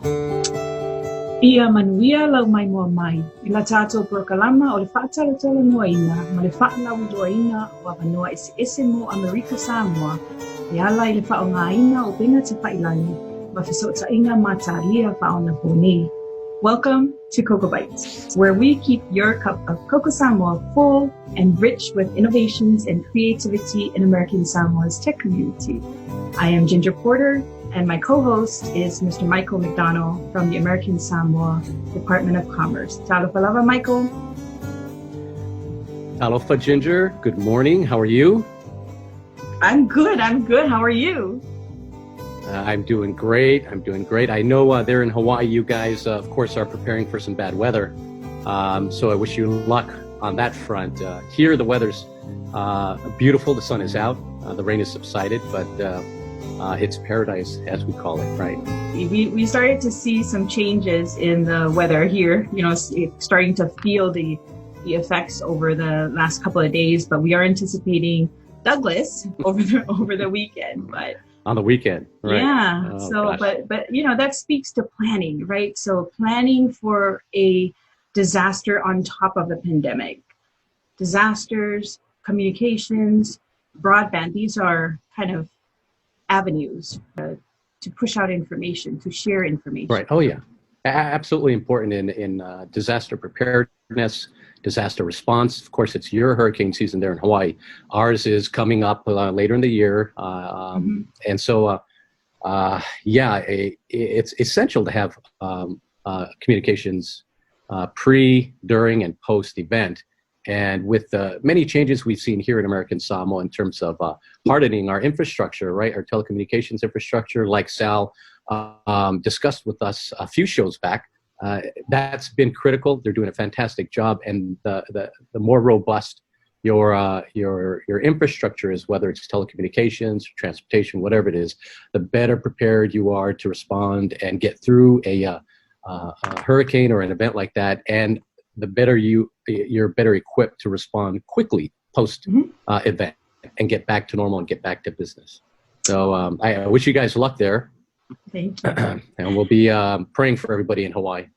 Ia manuia lau mai mua mai. I la tātou prokalama o le whaatala talanoaina, ma le whaalawiloaina o awanua ese mo Amerika Samoa, e ala i le whaongaina o benga te whailani, ma whesotainga mātālia whaona pōnei. Welcome to KokoBytes, where we keep your cup of Coco Samoa full and rich with innovations and creativity in American Samoa's tech community. I am Ginger Porter, and my co-host is Mr. Michael McDonald from the American Samoa Department of Commerce. Talofa Michael. Talofa Ginger, good morning. How are you? I'm good. How are you? I'm doing great. I know there in Hawaii, you guys, of course, are preparing for some bad weather. So I wish you luck on that front. Here, the weather's beautiful. The sun is out. The rain has subsided, but it's paradise, as we call it, right? We started to see some changes in the weather here, starting to feel the effects over the last couple of days, but we are anticipating Douglas over the weekend. But on the weekend, right? Yeah. But that speaks to planning, right? So planning for a disaster on top of a pandemic. Disasters, communications, broadband, these are kind of avenues to push out information, to share information. Right. Oh, yeah. Absolutely important in disaster preparedness, disaster response. Of course, it's your hurricane season there in Hawaii. Ours is coming up later in the year. And so, it's essential to have communications pre, during, and post-event. And with the many changes we've seen here in American Samoa in terms of hardening our infrastructure, right, our telecommunications infrastructure, like Sal discussed with us a few shows back, that's been critical. They're doing a fantastic job, and the more robust your infrastructure is, whether it's telecommunications, transportation, whatever it is, the better prepared you are to respond and get through a hurricane or an event like that, and the better you're better equipped to respond quickly post event and get back to normal and get back to business. So I wish you guys luck there. Thank you. And we'll be praying for everybody in Hawaii.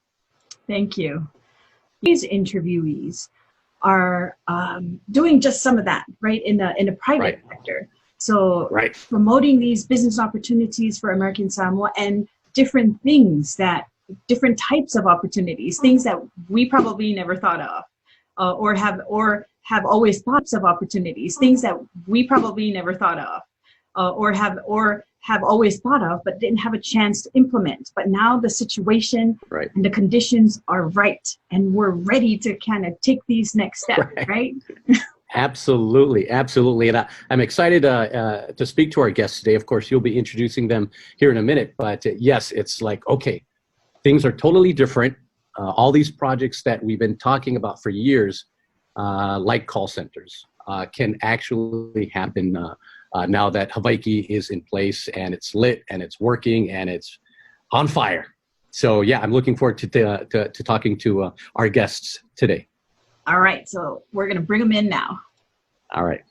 Thank you. These interviewees are doing just some of that, right, in the private sector. So promoting these business opportunities for American Samoa and different types of opportunities, things that we probably never thought of, or have always thoughts of opportunities, things that we probably never thought of, or have always thought of, but didn't have a chance to implement. But now the situation and the conditions are right, and we're ready to kind of take these next steps, right? Absolutely. And I'm excited to speak to our guests today. Of course, you'll be introducing them here in a minute, but yes, it's like, okay, things are totally different. All these projects that we've been talking about for years, like call centers, can actually happen now that Hawaii is in place and it's lit and it's working and it's on fire. So yeah, I'm looking forward to talking to our guests today. All right, so we're gonna bring them in now. All right.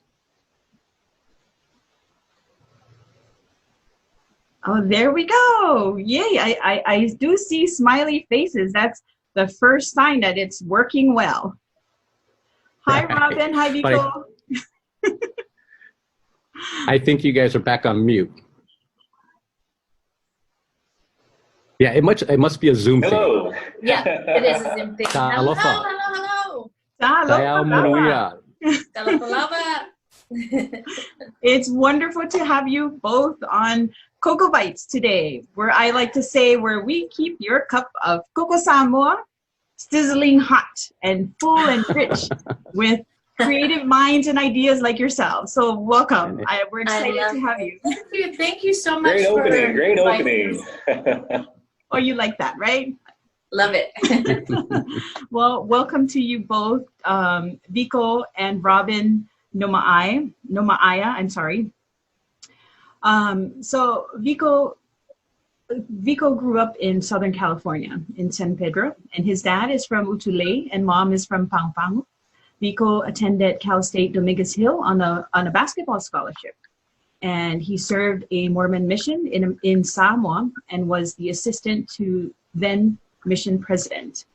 Oh, there we go. Yay, I do see smiley faces. That's the first sign that it's working well. Hi, Robin. Hi, Vico. I think you guys are back on mute. Yeah, it must be a Zoom thing. Hello. Yeah, it is a Zoom thing. Hello. It's wonderful to have you both on KokoBytes today, where I like to say where we keep your cup of Coco Samoa sizzling hot and full and rich with creative minds and ideas like yourselves. So welcome. We're excited to have you. Thank you so much. Great opening. Oh, you like that, right? Love it. Well, welcome to you both, Vico and Robin Nomaaea. I'm sorry. So Vico grew up in Southern California, in San Pedro, and his dad is from Utulei and mom is from Vico attended Cal State Dominguez Hills on a basketball scholarship. and he served a Mormon mission in Samoa and was the assistant to then mission president.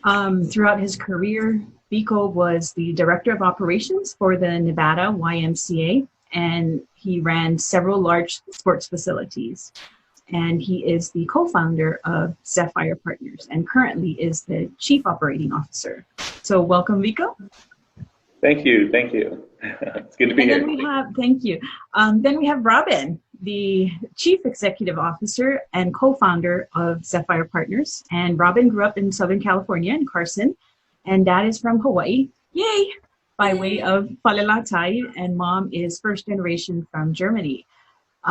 Throughout his career, Vico was the director of operations for the Nevada YMCA, and he ran several large sports facilities. And he is the co-founder of Zephyr Partners and currently is the chief operating officer. So welcome, Vico. Thank you. Thank you. It's good to be here. Thank you. Then we have Robin, the chief executive officer and co-founder of Zephyr Partners. And Robin grew up in Southern California in Carson, and dad is from Hawaii. Yay! By way of Falelatai, and mom is first generation from Germany.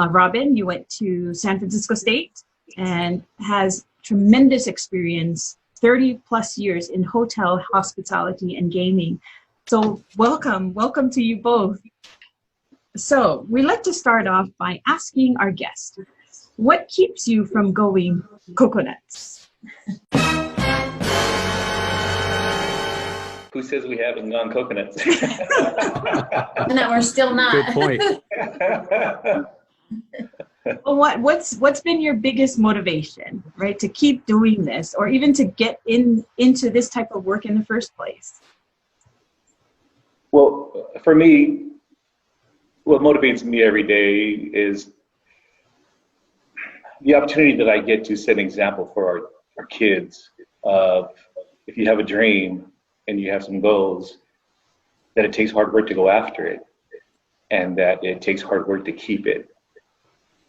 Robin, you went to San Francisco State and has tremendous experience, 30 plus years in hotel, hospitality, and gaming. So welcome to you both. So we like to start off by asking our guest, what keeps you from going coconuts? Who says we haven't gone coconuts? And that we're still not. Good point. Well, what's been your biggest motivation, right, to keep doing this, or even to get into this type of work in the first place? Well, for me, what motivates me every day is the opportunity that I get to set an example for our kids of, if you have a dream and you have some goals, that it takes hard work to go after it, and that it takes hard work to keep it.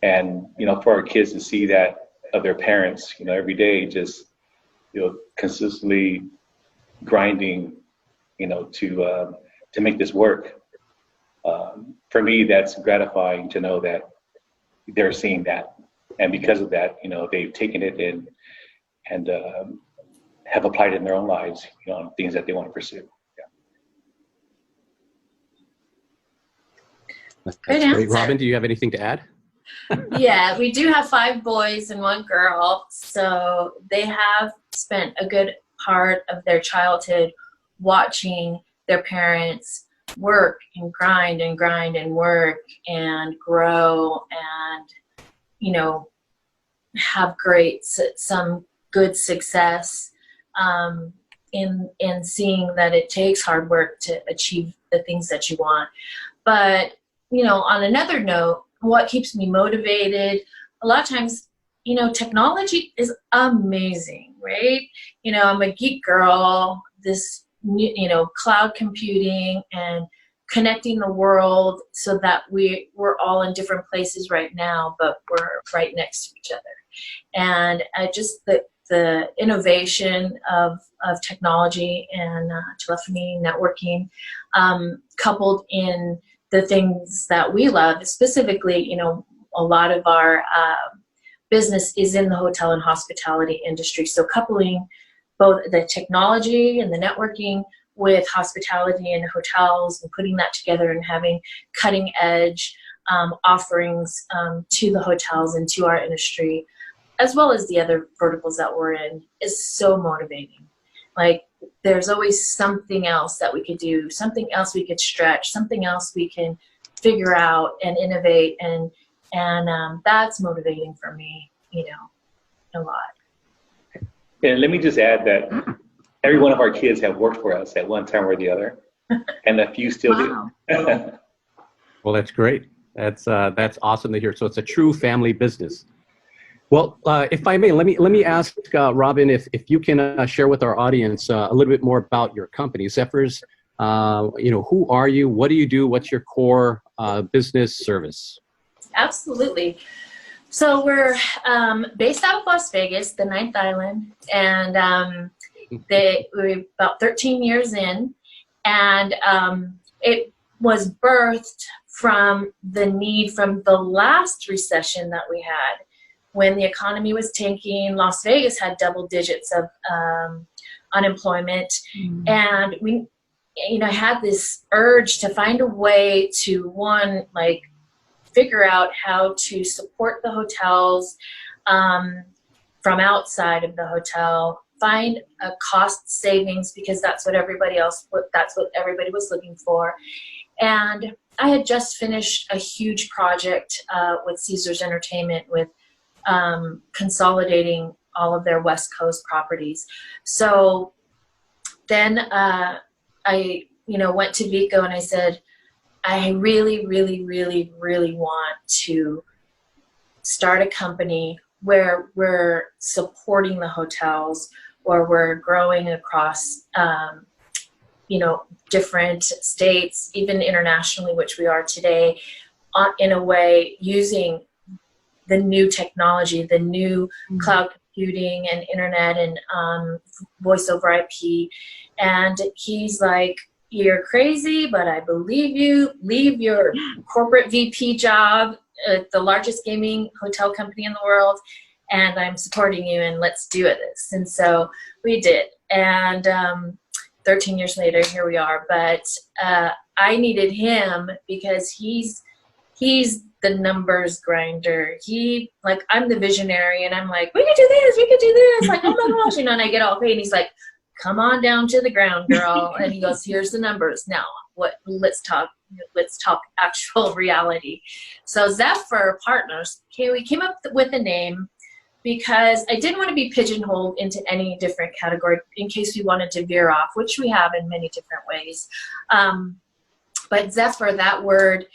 And, for our kids to see that of their parents, every day, just, consistently grinding, to make this work. For me, that's gratifying to know that they're seeing that. And because of that, they've taken it in and have applied it in their own lives, on things that they want to pursue. That's great. Robin, do you have anything to add? Yeah, we do have 5 boys and 1 girl. So they have spent a good part of their childhood watching their parents work and grind and work and grow and, have some good success in seeing that it takes hard work to achieve the things that you want. But, on another note, what keeps me motivated, a lot of times, technology is amazing, right? I'm a geek girl, this, cloud computing and connecting the world so that we're all in different places right now, but we're right next to each other. And just the innovation of technology and telephony, networking, coupled in the things that we love, specifically, a lot of our business is in the hotel and hospitality industry. So coupling both the technology and the networking with hospitality and hotels and putting that together and having cutting edge offerings to the hotels and to our industry, as well as the other verticals that we're in, is so motivating. Like, there's always something else that we could do, something else we could stretch, something else we can figure out and innovate, and that's motivating for me, a lot. And let me just add that every one of our kids have worked for us at one time or the other, and a few still do. Well, that's great. That's awesome to hear. So it's a true family business. Well, if I may, let me ask Robin if you can share with our audience a little bit more about your company, Zephyr's. Who are you? What do you do? What's your core business service? Absolutely. So we're based out of Las Vegas, the 9th Island, and we're about 13 years in, and it was birthed from the need from the last recession that we had. When the economy was tanking, Las Vegas had double digits of unemployment, and we, had this urge to find a way to, one, figure out how to support the hotels from outside of the hotel, find a cost savings, because that's what everybody was looking for, and I had just finished a huge project with Caesars Entertainment with consolidating all of their West Coast properties. So then I, went to Vico and I said, I really, really, really, really want to start a company where we're supporting the hotels, or we're growing across, different states, even internationally, which we are today, in a way using the new technology, the new cloud computing and internet and voice over IP. And he's like, you're crazy, but I believe you. Leave your corporate VP job at the largest gaming hotel company in the world, and I'm supporting you, and let's do this. And so we did. And 13 years later, here we are. But I needed him because he's the numbers grinder. I'm the visionary, and I'm like, we could do this. Like, oh my gosh, and I get all paid, and he's like, come on down to the ground, girl. And he goes, here's the numbers. Now, let's talk actual reality. So Zephyr Partners, we came up with a name because I didn't want to be pigeonholed into any different category in case we wanted to veer off, which we have in many different ways. But Zephyr, that word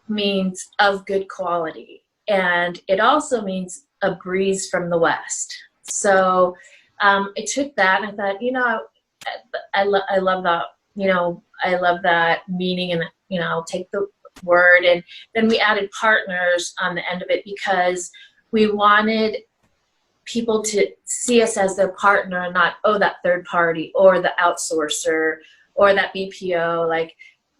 means of good quality. And it also means a breeze from the west. So I took that and I thought, I love that, I love that meaning, and, I'll take the word. And then we added partners on the end of it because we wanted people to see us as their partner and not, that third party or the outsourcer or that BPO. Like,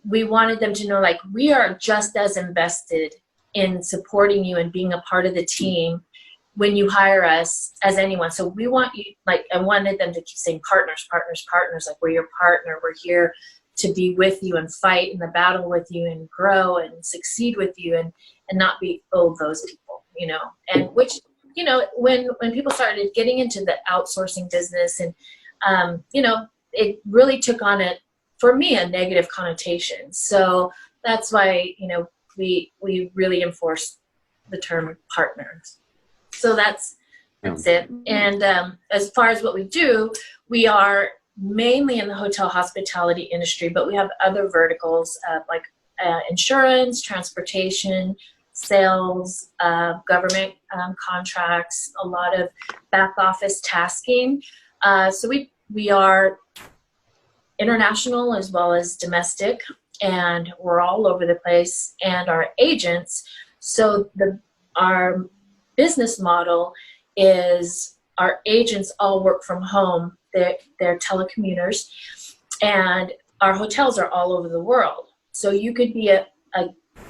we wanted them to know, like, we are just as invested in supporting you and being a part of the team when you hire us as anyone. So we want you, like, I wanted them to keep saying partners, like, we're your partner. We're here to be with you and fight in the battle with you and grow and succeed with you, and not be, those people, and which, when people started getting into the outsourcing business and, it really took on for me, a negative connotation. So that's why, we really enforce the term partners. So that's it. And as far as what we do, we are mainly in the hotel hospitality industry, but we have other verticals like insurance, transportation, sales, government contracts, a lot of back office tasking. So we are international as well as domestic, and we're all over the place. And our agents, so our business model is our agents all work from home. They're telecommuters, and our hotels are all over the world. So you could be a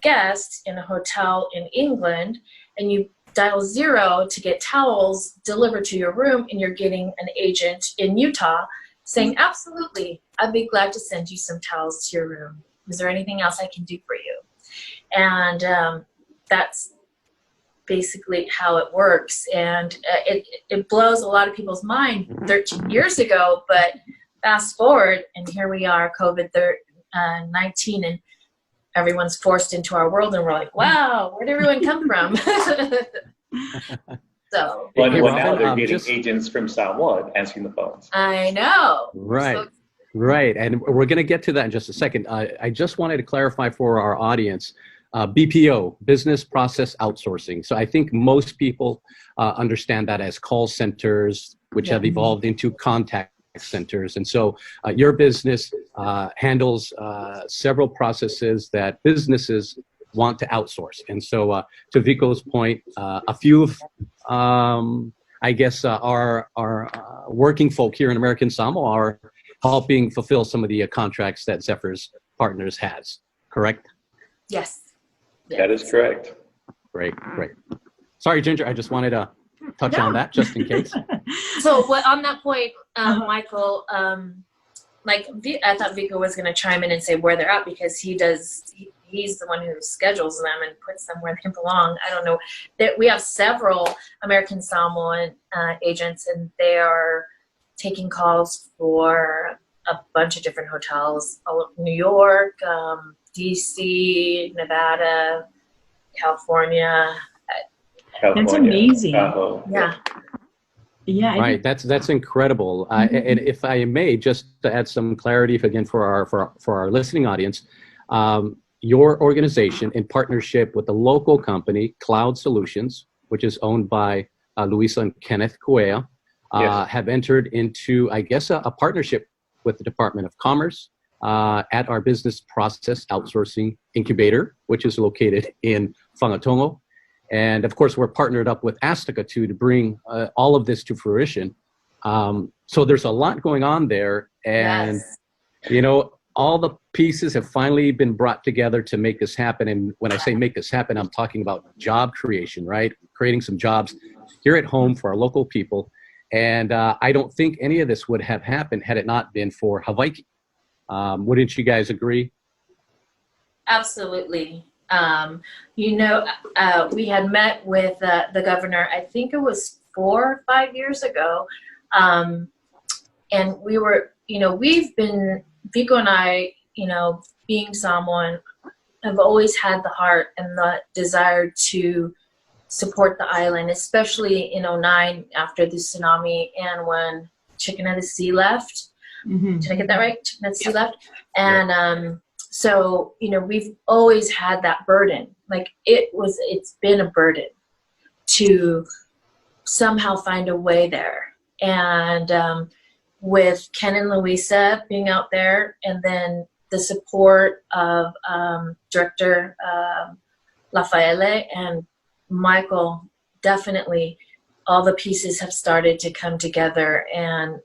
guest in a hotel in England, and you dial 0 to get towels delivered to your room, and you're getting an agent in Utah saying, absolutely, I'd be glad to send you some towels to your room. Is there anything else I can do for you? And that's basically how it works. And it blows a lot of people's mind 13 years ago, but fast forward, and here we are, COVID-19, and everyone's forced into our world, and we're like, wow, where'd everyone come from? So now they're getting agents from Samoa answering the phones. I know. Right. Right. And we're going to get to that in just a second. I just wanted to clarify for our audience, BPO, business process outsourcing. So I think most people understand that as call centers, which have evolved into contact centers. And so your business handles several processes that businesses want to outsource. And so to Vico's point, a few of, I guess, our working folk here in American Samoa are helping fulfill some of the contracts that Zephyr's Partners has, correct? Yes. That is correct. Great. Sorry, Ginger, I just wanted to touch on that just in case. So on that point, Michael, I thought Vico was going to chime in and say where they're at, because he's the one who schedules them and puts them where they belong. I don't know. We have several American Samoan agents, and they are taking calls for a bunch of different hotels, all of New York, DC, Nevada, California. That's amazing. Yeah. Yeah. Right. That's incredible. And if I may, just to add some clarity again for our listening audience, your organization, in partnership with the local company Cloud Solutions, which is owned by Luisa and Kenneth Kuea, have entered into, I guess, a partnership with the Department of Commerce at our business process outsourcing incubator, which is located in Whangatongo. And of course, we're partnered up with Astica too to bring all of this to fruition. So there's a lot going on there, and you know, all the pieces have finally been brought together to make this happen. And when I say make this happen, I'm talking about job creation, right? Creating some jobs here at home for our local people. And I don't think any of this would have happened had it not been for Hawaii. Wouldn't you guys agree? Absolutely. You know, we had met with the governor, I think it was 4 or 5 years ago. And we were, you know, we've been, Vico and I, you know, being Samoan, have always had the heart and the desire to support the island, especially in 2009 after the tsunami and when Chicken of the Sea left. Did I get that right? Chicken of the Sea left. And so, you know, we've always had that burden. Like it's been a burden to somehow find a way there. And with Ken and Louisa being out there, and then the support of Director Lafayette and Michael, definitely all the pieces have started to come together, and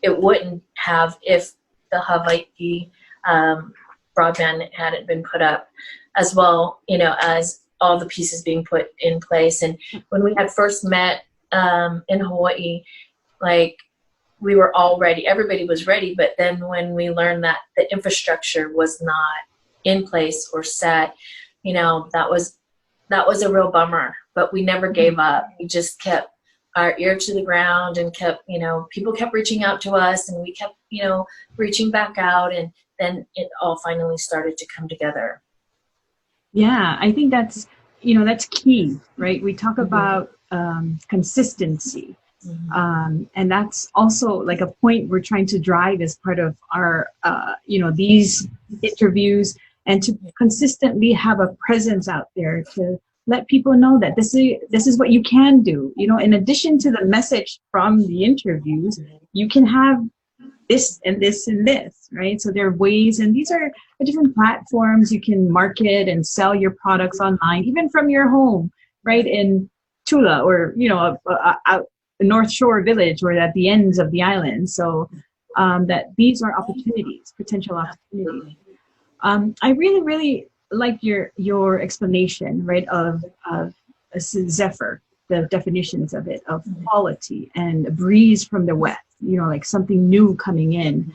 it wouldn't have if the Hawaii broadband hadn't been put up, as well, you know, as all the pieces being put in place. And when we had first met in Hawaii, like, we were all ready, everybody was ready, but then when we learned that the infrastructure was not in place or set, you know, that was a real bummer. But we never gave up. We just kept our ear to the ground and kept, you know, people kept reaching out to us, and we kept, you know, reaching back out, and then it all finally started to come together. Yeah, I think that's, you know, that's key, right? We talk about consistency. And that's also like a point we're trying to drive as part of our, you know, these interviews, and to consistently have a presence out there to let people know that this is what you can do. You know, in addition to the message from the interviews, you can have this and this and this, right? So there are ways, and these are different platforms you can market and sell your products online, even from your home, right? In Tula, or, you know, out North Shore Village, or at the ends of the island. So that these are opportunities, potential opportunities. I really, really like your explanation, right, of Zephyr, the definitions of it, of quality and a breeze from the west, you know, like something new coming in.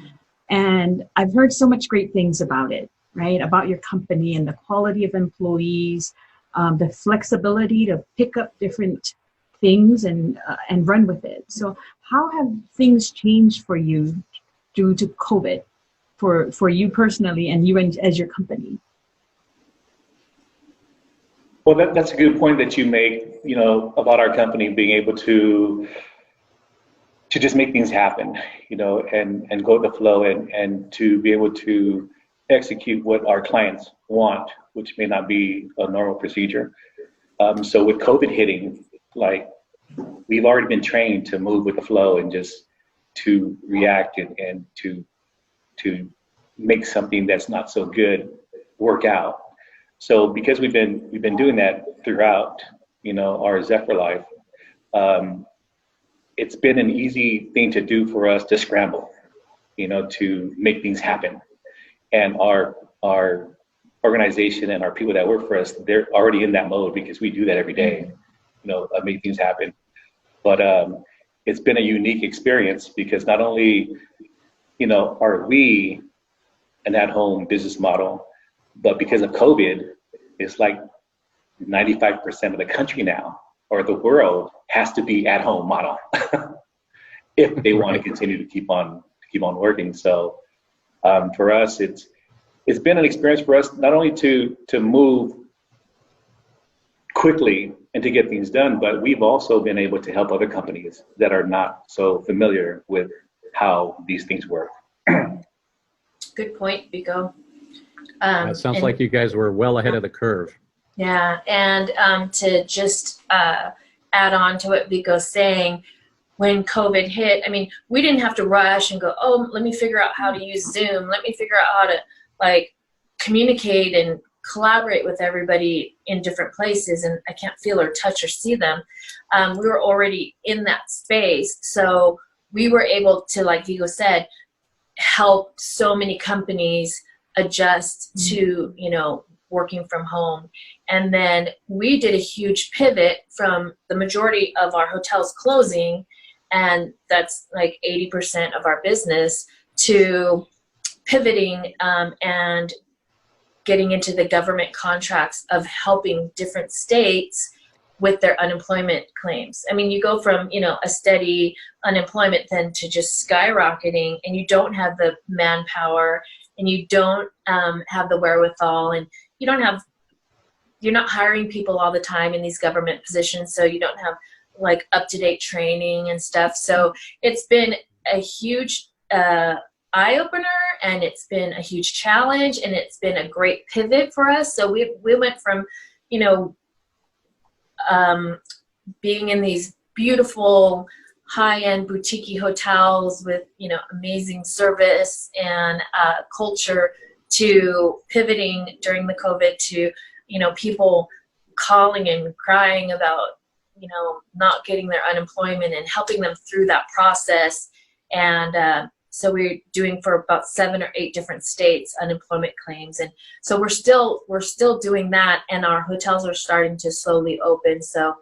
And I've heard so much great things about it, right, about your company and the quality of employees, the flexibility to pick up different things and run with it. So how have things changed for you due to COVID, for you personally and you as your company? Well, that's a good point that you make, you know, about our company being able to just make things happen, you know, and go with the flow, and to be able to execute what our clients want, which may not be a normal procedure. So with COVID hitting, like, we've already been trained to move with the flow and just to react and to make something that's not so good work out. So because we've been doing that throughout, you know, our Zephyr life, it's been an easy thing to do for us to scramble, you know, to make things happen. And our organization and our people that work for us, they're already in that mode because we do that every day, you know, make things happen. But it's been a unique experience because not only, you know, are we an at-home business model, but because of COVID, it's like 95% of the country now, or the world, has to be at-home model if they want to continue to keep on working. So for us, it's it's been an experience for us not only to move quickly and to get things done, but we've also been able to help other companies that are not so familiar with how these things work. Good point, Vico. It sounds like you guys were well ahead of the curve. Yeah, and to just add on to what Vico's saying, when COVID hit, I mean, we didn't have to rush and go, oh, let me figure out how to use Zoom. Let me figure out how to like communicate and collaborate with everybody in different places, and I can't feel or touch or see them. We were already in that space, so we were able to, like Vico said, help so many companies adjust to, you know, working from home. And then we did a huge pivot from the majority of our hotels closing, and that's like 80% of our business, to pivoting and getting into the government contracts of helping different states with their unemployment claims. I mean, you go from, you know, a steady unemployment then to just skyrocketing, and you don't have the manpower, and you don't have the wherewithal, and you're not hiring people all the time in these government positions, so you don't have like up-to-date training and stuff. So it's been a huge eye-opener, and it's been a huge challenge, and it's been a great pivot for us. So we went from, you know, being in these beautiful high-end boutique hotels with, you know, amazing service and culture, to pivoting during the COVID to, you know, people calling and crying about, you know, not getting their unemployment, and helping them through that process. And so we're doing for about 7 or 8 different states unemployment claims, and so we're still doing that, and our hotels are starting to slowly open. So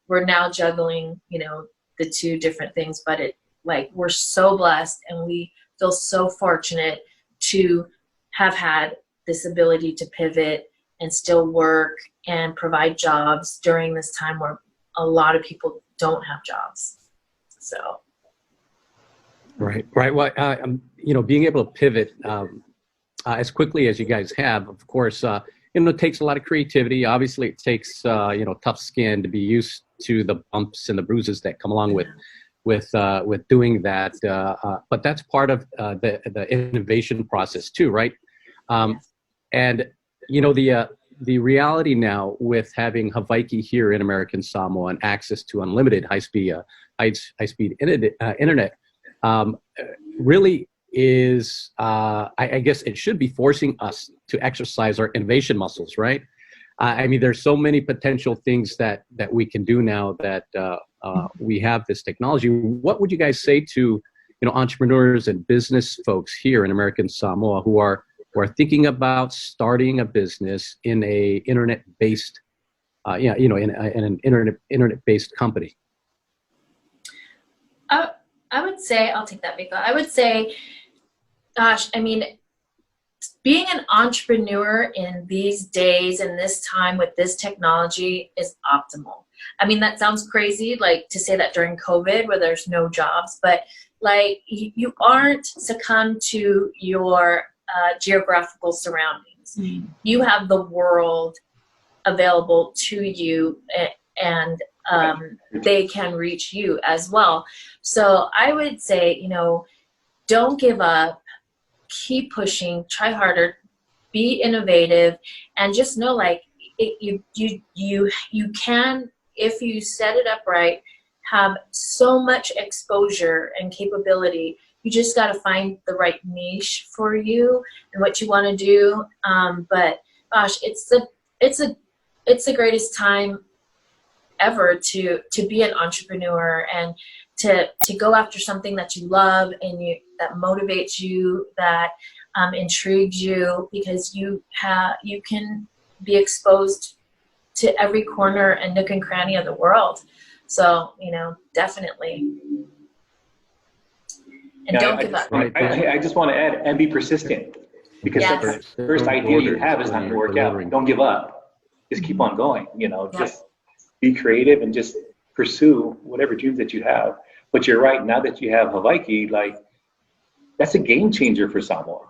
we're now juggling, you know, the 2 different things, but we're so blessed, and we feel so fortunate to have had this ability to pivot and still work and provide jobs during this time where a lot of people don't have jobs. So. Right. Well, you know, being able to pivot as quickly as you guys have, of course, you know, it takes a lot of creativity. Obviously, it takes you know, tough skin to be used to the bumps and the bruises that come along with doing that. But that's part of the innovation process too, right? And you know, the reality now with having Hawaii here in American Samoa and access to unlimited high-speed internet. Really is, I guess it should be forcing us to exercise our innovation muscles, right? I mean, there's so many potential things that we can do now that we have this technology. What would you guys say to, you know, entrepreneurs and business folks here in American Samoa who are thinking about starting a business in a internet-based, you know, in an internet-based company? I would say, I'll take that, Vico. I would say, gosh, I mean, being an entrepreneur in these days and this time with this technology is optimal. I mean, that sounds crazy, like to say that during COVID where there's no jobs, but like you aren't succumbed to your geographical surroundings. Mm-hmm. You have the world available to you, and they can reach you as well. So I would say, you know, don't give up, keep pushing, try harder, be innovative, and just know, like, you can, if you set it up right, have so much exposure and capability. You just got to find the right niche for you and what you want to do. But gosh, it's the greatest time ever to be an entrepreneur and to go after something that you love and that motivates you, that intrigues you, because you can be exposed to every corner and nook and cranny of the world. So, you know, definitely. And don't give up. I just want to add, and be persistent, because the first idea you have is not going to work out. Don't give up. Just keep on going. You know, just be creative and just pursue whatever dreams that you have. But you're right. Now that you have Hawaii, like, that's a game changer for Samoa.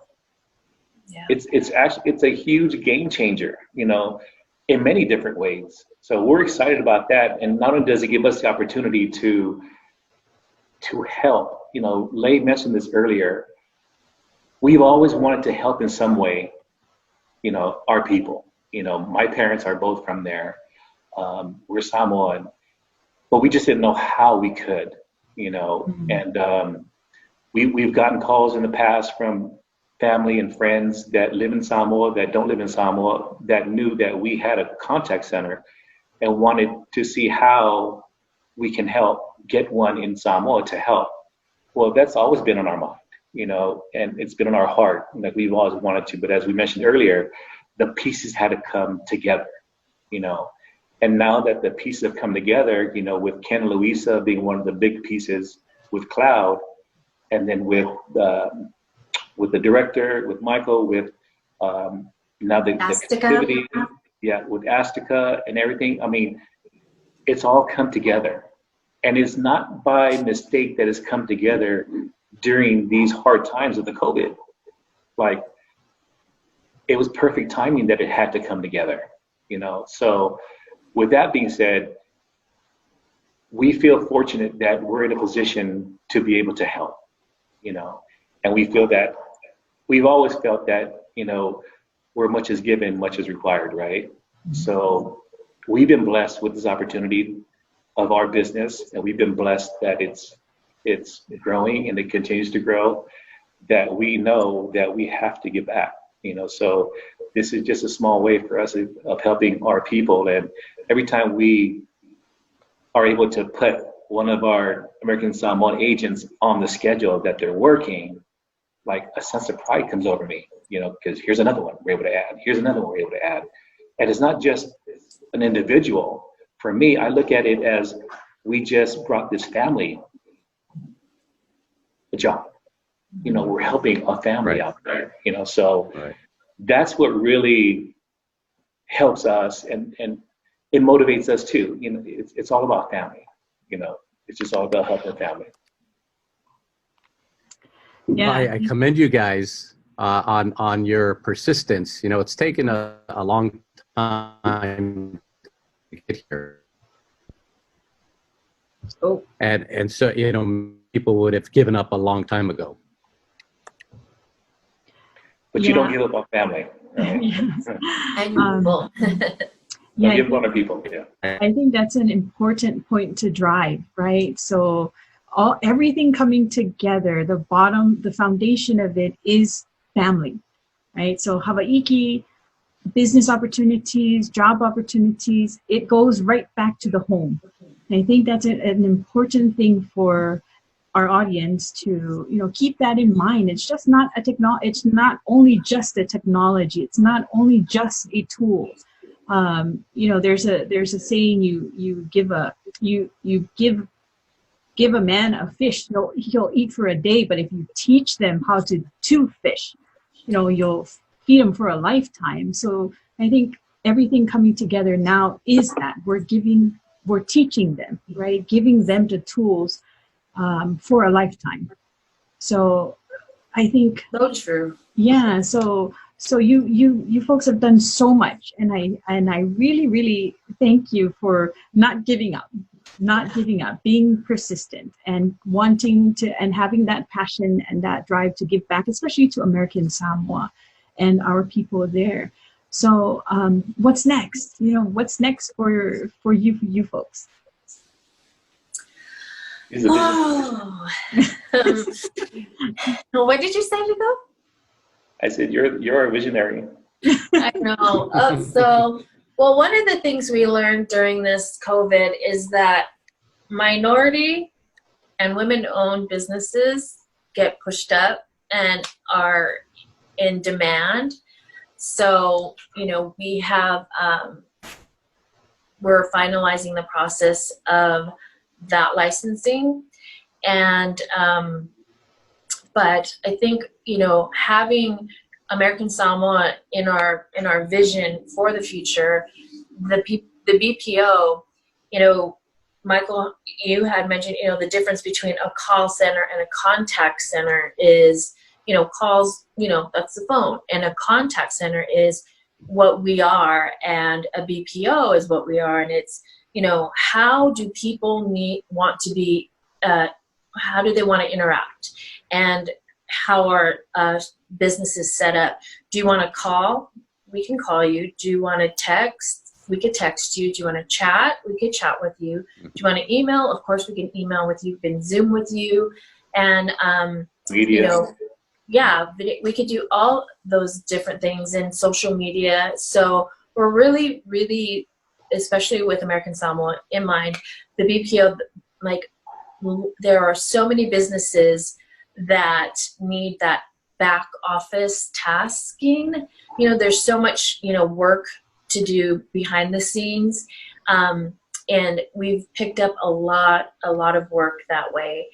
it's a huge game changer, you know, in many different ways. So we're excited about that. And not only does it give us the opportunity to help, you know, Lay mentioned this earlier, we've always wanted to help in some way, you know, our people. You know, my parents are both from there. We're Samoan, but we just didn't know how we could, you know. And we've gotten calls in the past from family and friends that live in Samoa, that don't live in Samoa, that knew that we had a contact center and wanted to see how we can help get one in Samoa to help. Well, that's always been on our mind, you know, and it's been on our heart, like we've always wanted to. But as we mentioned earlier, the pieces had to come together, you know. And now that the pieces have come together, you know, with Ken and Louisa being one of the big pieces, with Cloud, and then with the director, with Michael, with now the activity, with Astica and everything. I mean, it's all come together. And it's not by mistake that it's come together during these hard times of the COVID. Like, it was perfect timing that it had to come together, you know. So with that being said, we feel fortunate that we're in a position to be able to help, you know. And we feel that, we've always felt that, you know, where much is given, much is required, right? So we've been blessed with this opportunity of our business, and we've been blessed that it's growing and it continues to grow, that we know that we have to give back, you know. So this is just a small way for us of helping our people. And every time we are able to put one of our American Samoan agents on the schedule that they're working, like a sense of pride comes over me, you know, because here's another one we're able to add. Here's another one we're able to add. And it's not just an individual. For me, I look at it as we just brought this family a job. You know, we're helping a family out there, you know, so that's what really helps us, and it motivates us too. You know, it's all about family, you know, it's just all about helping family. Yeah. I commend you guys on your persistence. You know, it's taken a long time to get here. Oh. And so, you know, people would have given up a long time ago. But you don't give up on family, right? Yes. And people. Don't give up on our people, I think that's an important point to drive, right? So everything coming together, the foundation of it is family, right? So Hawaii, business opportunities, job opportunities, it goes right back to the home. And I think that's an important thing for our audience to, you know, keep that in mind. It's just not it's not only just a technology. It's not only just a tool. You know, there's a saying, you give a man a fish, he'll eat for a day, but if you teach them how to fish, you know, you'll feed them for a lifetime. So I think everything coming together now is that we're teaching them, right? Giving them the tools for a lifetime. So I think So true. Yeah. So you folks have done so much, and I really, really thank you for not giving up, being persistent and wanting to, and having that passion and that drive to give back, especially to American Samoa and our people there. So what's next? You know, what's next for you folks? Oh. What did you say, Vico? I said you're a visionary. I know. Well, one of the things we learned during this COVID is that minority and women-owned businesses get pushed up and are in demand. So, you know, we have, we're finalizing the process of that licensing. And, but I think, you know, having American Samoa in our vision for the future, the BPO, you know, Michael, you had mentioned, you know, the difference between a call center and a contact center is calls, that's the phone. And a contact center is what we are, and a BPO is what we are. And it's, how do people want to be, how do they want to interact? And how are businesses set up? Do you want to call? We can call you. Do you want to text? We could text you. Do you want to chat? We could chat with you. Do you want to email? Of course, we can email with you. We can Zoom with you. And, Media. we could do all those different things in social media. So we're really, really, especially with American Samoa in mind, the BPO, there are so many businesses that need that back office tasking. There's so much, work to do behind the scenes. And we've picked up a lot of work that way,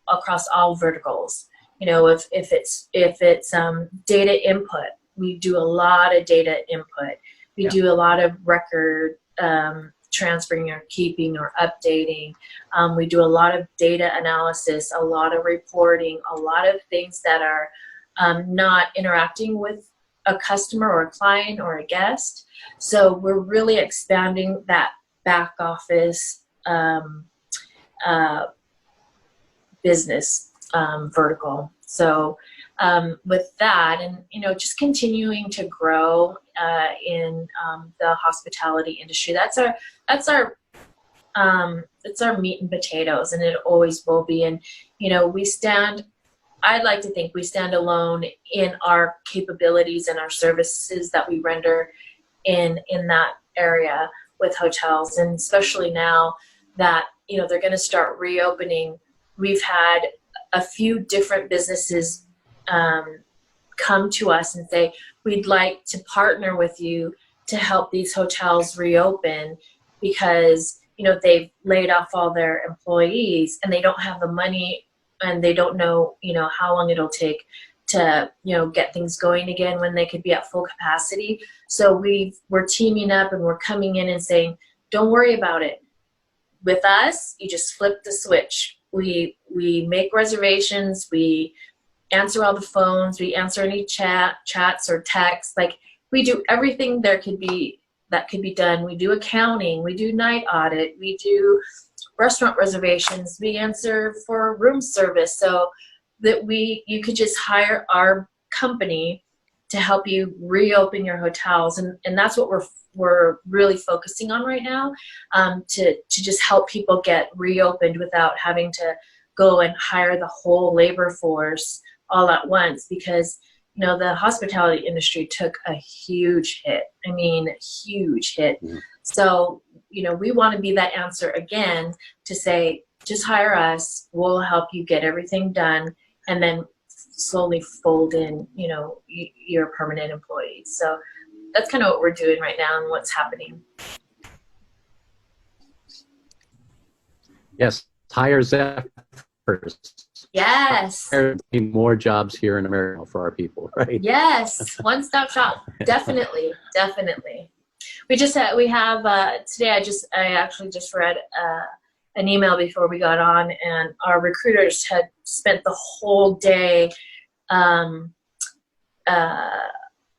across all verticals. If it's data input, we do a lot of data input. We do a lot of record transferring or keeping or updating. We do a lot of data analysis, a lot of reporting, a lot of things that are not interacting with a customer or a client or a guest. So we're really expanding that back office business vertical. So with that, and just continuing to grow in the hospitality industry, that's our meat and potatoes, and it always will be. And I'd like to think we stand alone in our capabilities and our services that we render in that area with hotels, and especially now that they're going to start reopening. We've had a few different businesses come to us and say, we'd like to partner with you to help these hotels reopen, because they've laid off all their employees and they don't have the money, and they don't know how long it'll take to get things going again when they could be at full capacity. So we're teaming up, and we're coming in and saying, don't worry about it. With us, you just flip the switch. We make reservations, we answer all the phones, we answer any chats or texts. We do everything that could be done. We do accounting, we do night audit, we do restaurant reservations, we answer for room service, so that you could just hire our company to help you reopen your hotels. And that's what we're really focusing on right now, to just help people get reopened without having to go and hire the whole labor force all at once, because the hospitality industry took a huge hit. I mean, huge hit. Mm-hmm. So we want to be that answer again, to say, just hire us, we'll help you get everything done, and then slowly fold in your permanent employees. So that's kind of what we're doing right now and what's happening. Yes, hire Zephyr. Yes. More jobs here in America for our people, right? Yes, one-stop shop. Definitely. We have today. I actually just read an email before we got on, and our recruiters had spent the whole day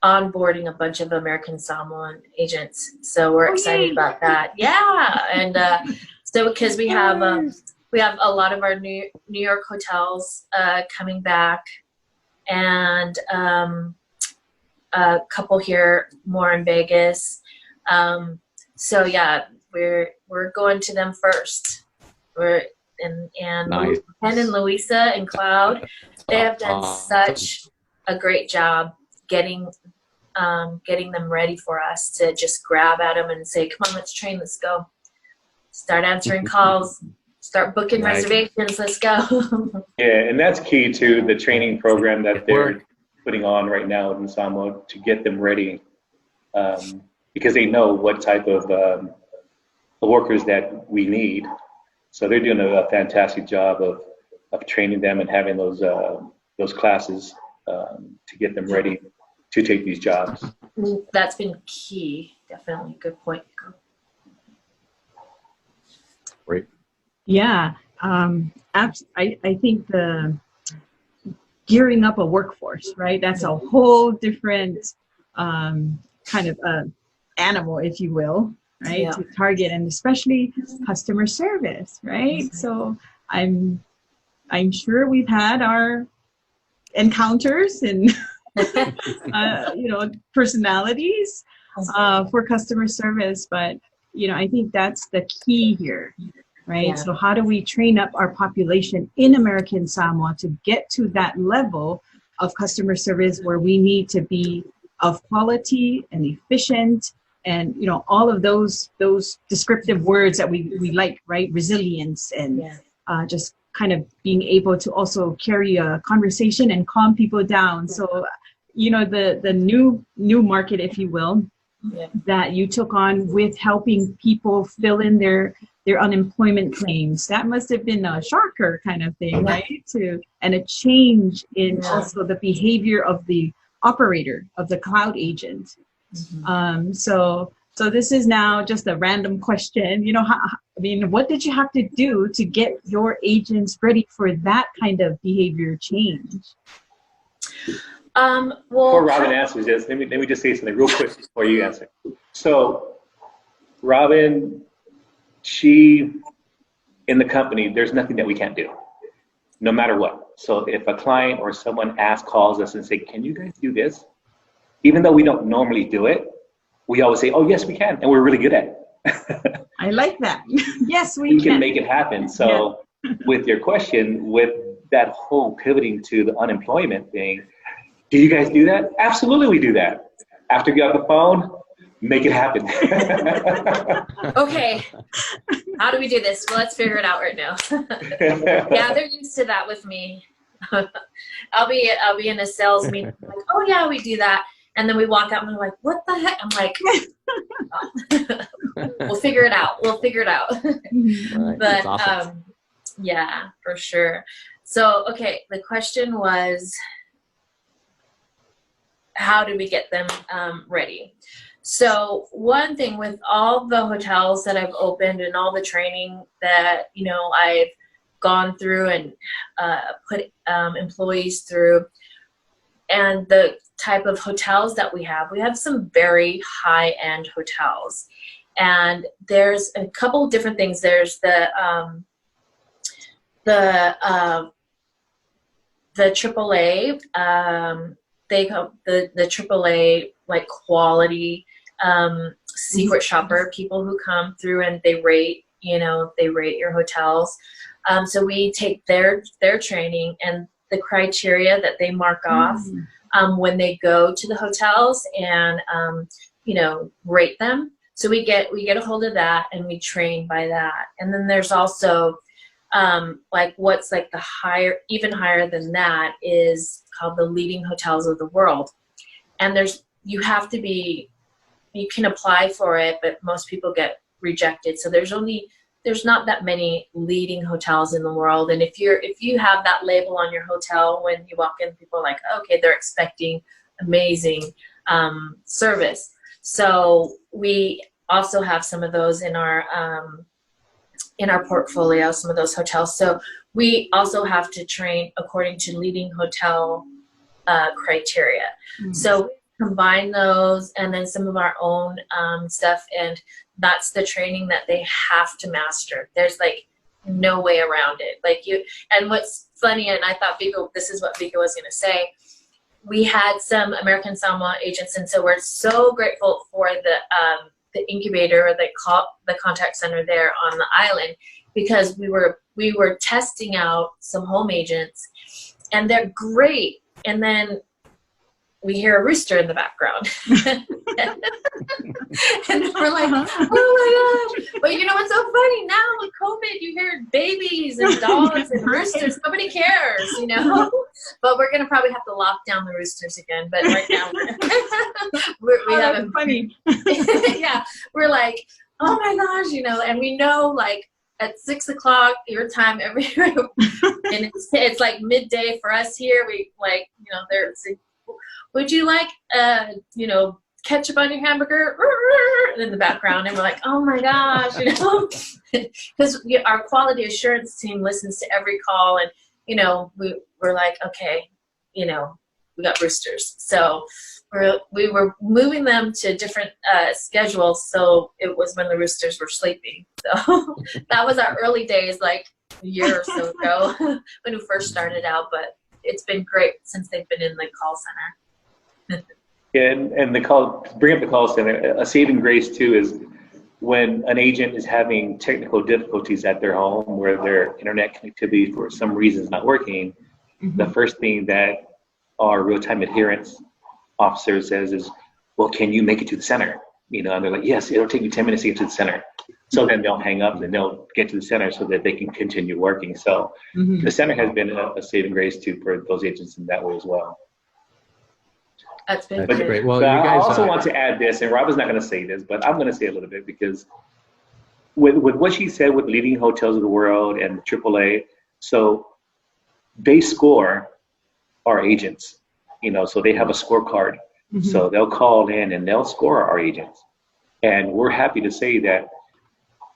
onboarding a bunch of American Samoan agents. So we're excited about that. Yeah, and so because we have a lot of our New York hotels coming back, and a couple here more in Vegas. So yeah, we're going to them first. And nice. Ken and Louisa and Cloud, they have done such a great job getting them ready for us to just grab at them and say, come on, let's train, let's go. Start answering calls, start booking reservations, let's go. Yeah, and that's key to the training program that they're putting on right now in Samoa, to get them ready, because they know what type of workers that we need. So they're doing a fantastic job of training them and having those classes to get them ready to take these jobs. That's been key. Definitely. Good point. Great. Yeah. I think gearing up a workforce, right? That's a whole different kind of animal, if you will, right? To target, and especially customer service, right? So I'm sure we've had our encounters and personalities for customer service, but I think that's the key here, right? So how do we train up our population in American Samoa to get to that level of customer service where we need to be of quality and efficient, and all of those descriptive words that we like, right? Resilience and just kind of being able to also carry a conversation and calm people down. So the new market, if you will, that you took on with helping people fill in their unemployment claims, that must have been a shocker kind of thing, right? And a change in also the behavior of the operator, of the cloud agent. So this is now just a random question. What did you have to do to get your agents ready for that kind of behavior change? Before Robin answers this, let me just say something real quick before you answer. So Robin, in the company, there's nothing that we can't do, no matter what. So if a client or someone calls us and say, can you guys do this? Even though we don't normally do it, we always say, oh, yes, we can. And we're really good at it. I like that. Yes, we can make it happen. So with your question, with that whole pivoting to the unemployment thing, do you guys do that? Absolutely, we do that. After you get off the phone, make it happen. Okay, how do we do this? Well, let's figure it out right now. Yeah, they're used to that with me. I'll be in a sales meeting, like, oh yeah, we do that. And then we walk out and we're like, what the heck? I'm like, we'll figure it out. Right, but awesome. yeah, for sure. So, okay, the question was, how do we get them ready? So one thing with all the hotels that I've opened and all the training that, I've gone through and put employees through, and the type of hotels that we have some very high-end hotels. And there's a couple different things. There's the AAA, they call the AAA, like, quality secret shopper, people who come through and they rate your hotels. So we take their training and the criteria that they mark off when they go to the hotels and rate them. So we get a hold of that and we train by that. And then there's also what's like the even higher than that is called the leading hotels of the world. And you can apply for it, but most people get rejected. So there's not that many leading hotels in the world. And if you have that label on your hotel, when you walk in, people are like, okay, they're expecting amazing service. So we also have some of those in our portfolio, some of those hotels. So we also have to train according to leading hotel criteria. So combine those and then some of our own stuff, and that's the training that they have to master. There's like no way around it. And what's funny, and I thought this is what Vico was going to say, we had some American Samoa agents, and so we're so grateful for the incubator, or the contact center there on the island, because we were testing out some home agents, and they're great. And then we hear a rooster in the background. And we're like, oh my gosh. But what's so funny? Now with COVID, you hear babies and dogs and roosters. Nobody cares, But we're going to probably have to lock down the roosters again. But right now, we have a funny. Yeah, we're like, oh my gosh, and we know, like, at 6 o'clock your time every and it's like midday for us here. We there's would you like ketchup on your hamburger in the background, and we're like, oh my gosh, because our quality assurance team listens to every call, and we're like, okay, we got roosters. So we were moving them to different schedules. So it was when the roosters were sleeping. So that was our early days, like a year or so ago when we first started out. But it's been great since they've been in the call center. Yeah, and bring up the call center. A saving grace too is when an agent is having technical difficulties at their home where their internet connectivity for some reason is not working. The first thing that our real-time adherence officer says is, well, can you make it to the center? And they're like, yes, it'll take you 10 minutes to get to the center. So then they'll hang up and they'll get to the center so that they can continue working. So the center has been a saving grace too for those agents in that way as well. That's been great. Well, but you guys I also want to add this, and Robin's not going to say this, but I'm going to say a little bit because with what she said with leading hotels of the world and AAA, so they score our agents, so they have a scorecard. So they'll call in and they'll score our agents. And we're happy to say that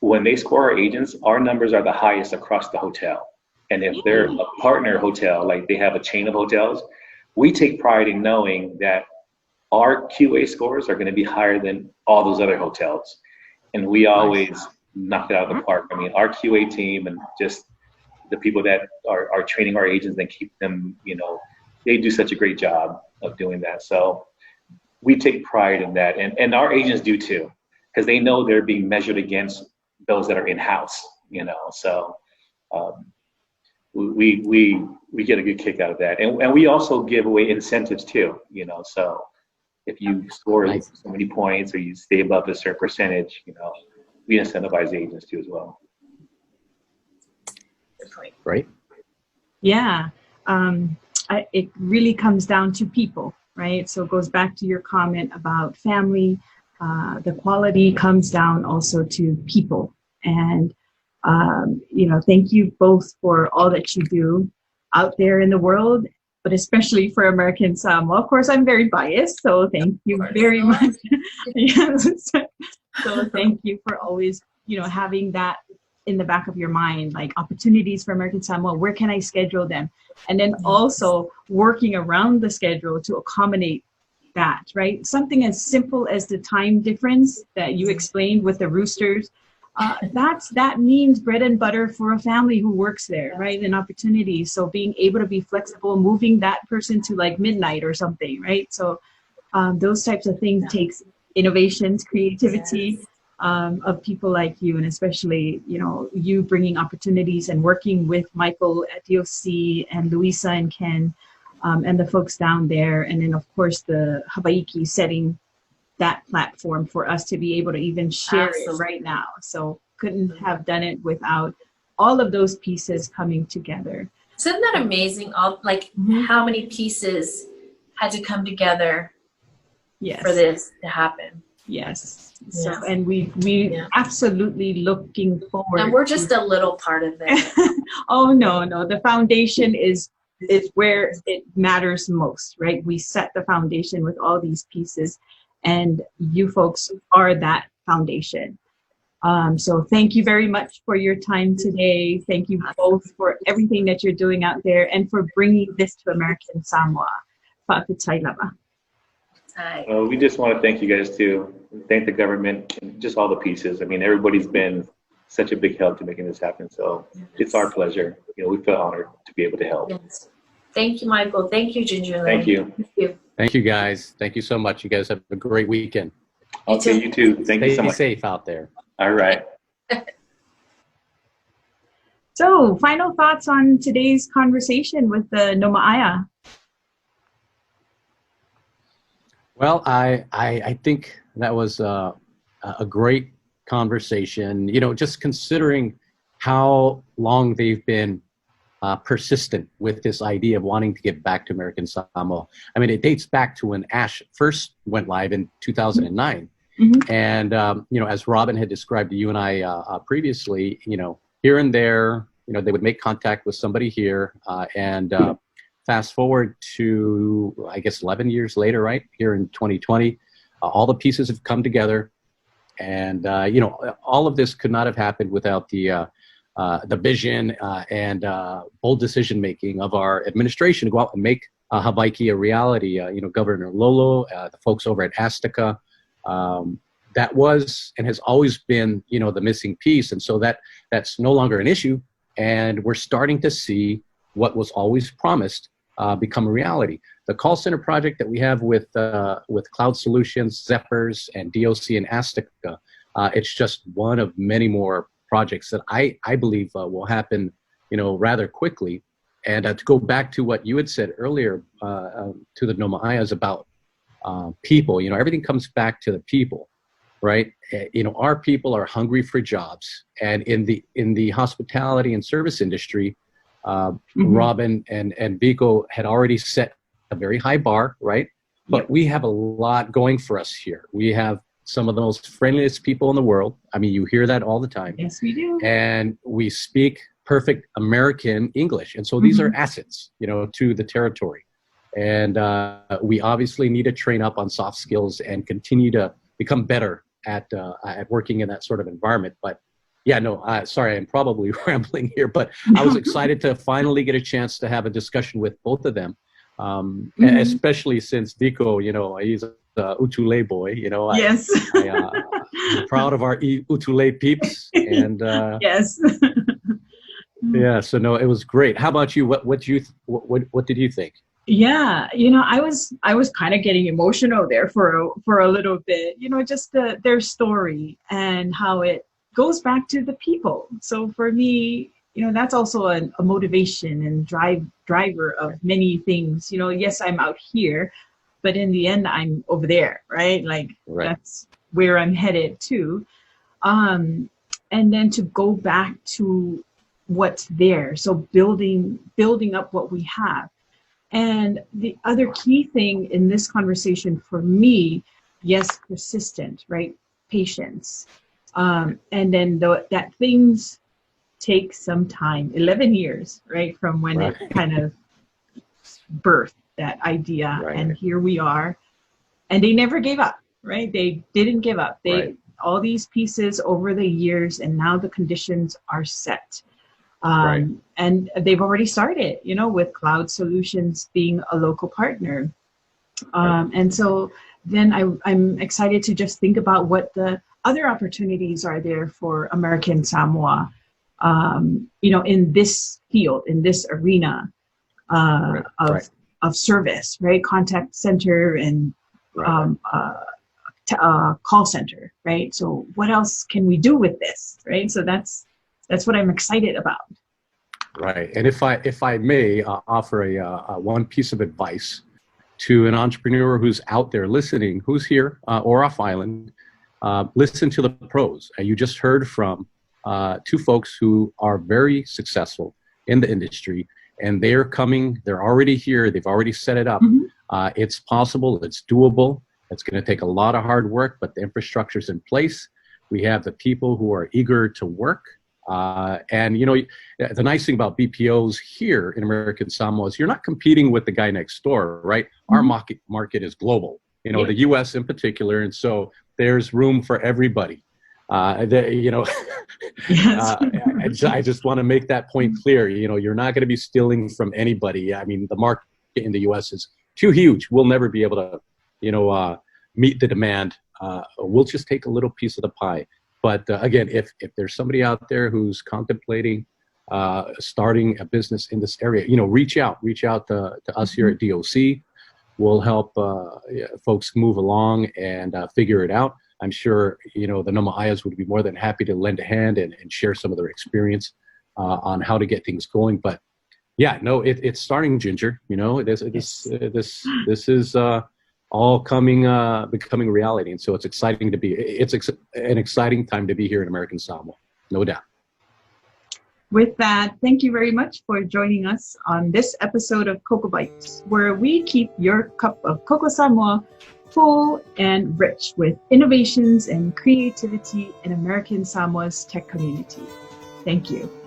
when they score our agents, our numbers are the highest across the hotel. And if they're a partner hotel, like they have a chain of hotels, we take pride in knowing that our QA scores are going to be higher than all those other hotels. And we always knock it out of the park. I mean, our QA team and just the people that are training our agents and keep them, they do such a great job of doing that. So we take pride in that. And our agents do too, because they know they're being measured against those that are in-house, So we get a good kick out of that. And we also give away incentives too, So if you score so many points or you stay above a certain percentage, we incentivize agents too as well. Good point. Right. Yeah. It really comes down to people, right? So it goes back to your comment about family. The quality comes down also to people. And, thank you both for all that you do out there in the world, but especially for American Samoa. Of course, I'm very biased, so thank you very much. Yes. So thank you for always, having that in the back of your mind, like opportunities for American Samoa, where can I schedule them? And then also working around the schedule to accommodate that, right? Something as simple as the time difference that you explained with the roosters, that means bread and butter for a family who works there, right? An opportunity. So being able to be flexible, moving that person to like midnight or something, right? So those types of things takes innovations, creativity of people like you, and especially, you bringing opportunities and working with Michael at DOC and Louisa and Ken and the folks down there. And then, of course, the Hawaii setting that platform for us to be able to even share it right now. So couldn't have done it without all of those pieces coming together. Isn't that amazing? How many pieces had to come together for this to happen? Yes. So, and we absolutely looking forward. And we're just a little part of it. Oh, no. The foundation is where it matters most, right? We set the foundation with all these pieces, and you folks are that foundation. So thank you very much for your time today. Thank you both for everything that you're doing out there and for bringing this to American Samoa. Whakatailawa. We just want to thank you guys too. Thank the government and just all the pieces. I mean, everybody's been such a big help to making this happen. So it's our pleasure. We feel honored to be able to help. Yes. Thank you, Michael. Thank you, Ginger. Thank you. Thank you. Thank you, guys. Thank you so much. You guys have a great weekend. Okay, you too. Thank you so much. Stay safe out there. All right. So, final thoughts on today's conversation with the Nomaaea. Well, I think that was a great conversation. Just considering how long they've been persistent with this idea of wanting to get back to American Samoa. I mean, it dates back to when ASH first went live in 2009. And, as Robin had described to you and I previously, here and there, they would make contact with somebody here and fast forward to, I guess, 11 years later, right, here in 2020, all the pieces have come together. And, all of this could not have happened without the vision and bold decision-making of our administration to go out and make Hawaii a reality. Governor Lolo, the folks over at Azteca, that was and has always been, the missing piece. And so that's no longer an issue. And we're starting to see what was always promised become a reality. The call center project that we have with Cloud Solutions, Zephyrs, and DOC and Azteca, it's just one of many more projects that I believe will happen, rather quickly. And to go back to what you had said earlier to the Nomaaeas about people, everything comes back to the people, right? Our people are hungry for jobs, and in the hospitality and service industry, Robin and Vico had already set a very high bar, right? But we have a lot going for us here. We have some of the most friendliest people in the world. I mean, you hear that all the time. Yes, we do. And we speak perfect American English. And so these are assets, to the territory. And we obviously need to train up on soft skills and continue to become better at working in that sort of environment. But sorry, I'm probably rambling here, but I was excited to finally get a chance to have a discussion with both of them, especially since Vico, he's a Utulei boy, Yes. I'm proud of our Utulei peeps, and yes. Yeah, so no, it was great. How about you? What did you think? Yeah, I was kind of getting emotional there for a little bit, just their story and how it goes back to the people. So for me, that's also a motivation and driver of many things. Yes, I'm out here, but in the end, I'm over there, right? That's where I'm headed to. And then to go back to what's there. So building up what we have. And the other key thing in this conversation for me, yes, persistent, right? Patience. And then that things take some time, 11 years, right? From when it kind of birthed that idea. And here we are. And they never gave up, right? They didn't give up. All these pieces over the years, and now the conditions are set. And they've already started, with Cloud Solutions being a local partner. And so then I'm excited to just think about what the other opportunities are there for American Samoa, in this field, in this arena of service, right? Contact center and call center, right? So what else can we do with this, right? So that's what I'm excited about. Right, and if I may offer a one piece of advice to an entrepreneur who's out there listening, who's here or off island, listen to the pros. You just heard from two folks who are very successful in the industry, and they're already here. They've already set it up. It's possible. It's doable. It's going to take a lot of hard work, but the infrastructure's in place. We have the people who are eager to work. And the nice thing about BPOs here in American Samoa is you're not competing with the guy next door, right? Our market is global, the U.S. in particular, and so there's room for everybody. I just want to make that point clear. You're not going to be stealing from anybody. I mean, the market in the U.S. is too huge. We'll never be able to, meet the demand. We'll just take a little piece of the pie. But again, if there's somebody out there who's contemplating starting a business in this area, reach out to us here at DOC. We'll help folks move along and figure it out. I'm sure, the Nomaaeas would be more than happy to lend a hand and share some of their experience on how to get things going. But yeah, no, it's starting, Ginger. This is all becoming reality, and so it's exciting to be. It's an exciting time to be here in American Samoa, no doubt. With that, thank you very much for joining us on this episode of KokoBytes, where we keep your cup of Koko Samoa full and rich with innovations and creativity in American Samoa's tech community. Thank you.